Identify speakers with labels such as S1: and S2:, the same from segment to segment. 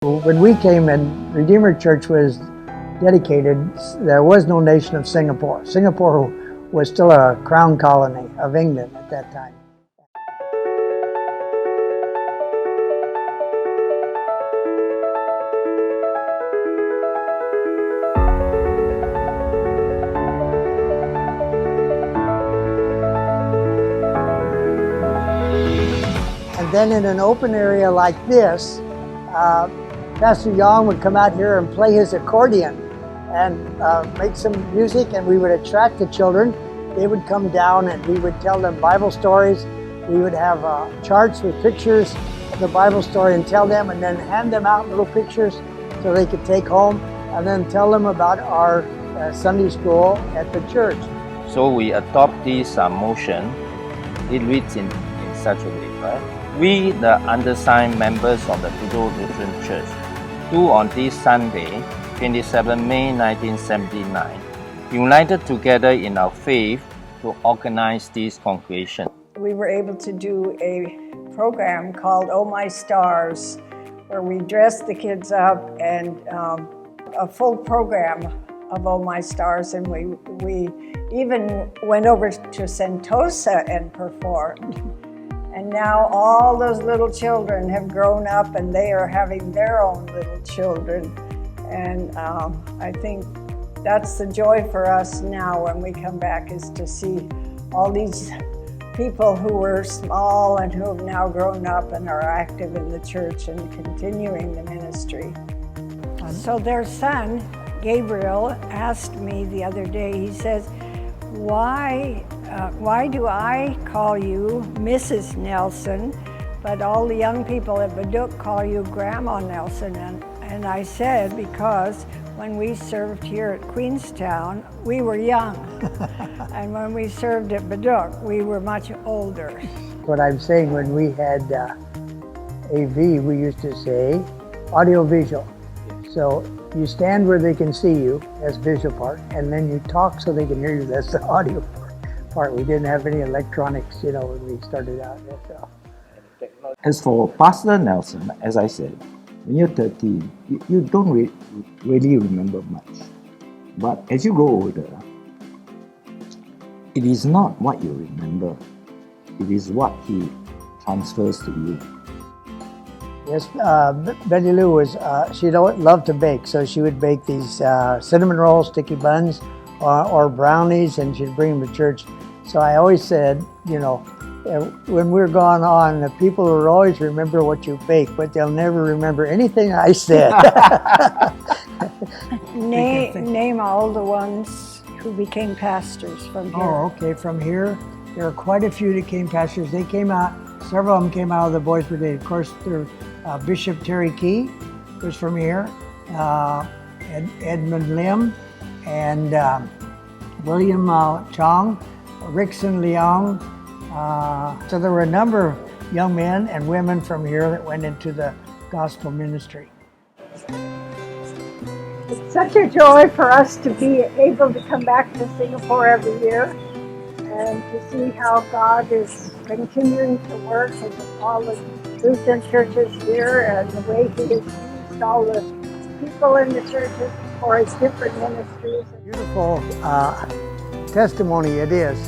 S1: When we came and Redeemer Church was dedicated, there was no nation of Singapore. Singapore was still a crown colony of England at that time. And then in an open area like this, Pastor Young would come out here and play his accordion and make some music, and we would attract the children. They would come down and we would tell them Bible stories. We would have charts with pictures of the Bible story and tell them, and then hand them out little pictures so they could take home, and then tell them about our Sunday school at the church.
S2: So we adopt this motion. It reads in such a way, right? We, the undersigned members of the Bedok Lutheran Church, do on this Sunday, 27 May 1979, united together in our faith to organize this congregation.
S3: We were able to do a program called Oh My Stars, where we dressed the kids up, and a full program of Oh My Stars, and we even went over to Sentosa and performed. And now all those little children have grown up and they are having their own little children. And I think that's the joy for us now when we come back, is to see all these people who were small and who have now grown up and are active in the church and continuing the ministry. So their son, Gabriel, asked me the other day, he says, why do I call you Mrs. Nelson, but all the young people at Bedok call you Grandma Nelson? And I said, because when we served here at Queenstown, we were young. And when we served at Bedok, we were much older.
S1: What I'm saying, when we had AV, we used to say audio-visual. So you stand where they can see you, that's visual part, and then you talk so they can hear you, that's the audio part. We didn't have any electronics, when we started out. So.
S4: As for Pastor Nelson, as I said, when you're 13, you don't really remember much. But as you grow older, it is not what you remember, it is what he transfers to you.
S1: Yes, Betty Lou was, she loved to bake, so she would bake these cinnamon rolls, sticky buns, or brownies, and she'd bring them to church. So I always said, when we're gone on, the people will always remember what you bake, but they'll never remember anything I said.
S3: Name all the ones who became pastors from here.
S1: Oh, okay, from here, there are quite a few that became pastors. They came out, several of them came out of the Boys Brigade. Of course, Bishop Terry Key was from here, Edmund Lim, and William Chong, Rickson Leong. So there were a number of young men and women from here that went into the gospel ministry.
S5: It's such a joy for us to be able to come back to Singapore every year and to see how God is continuing to work in all the Lutheran churches here, and the way He has used all the people in the churches for His different ministries.
S1: Beautiful testimony it is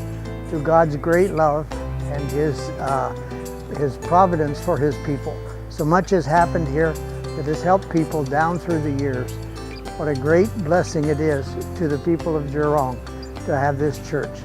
S1: to God's great love and His providence for His people. So much has happened here that has helped people down through the years. What a great blessing it is to the people of Jurong to have this church.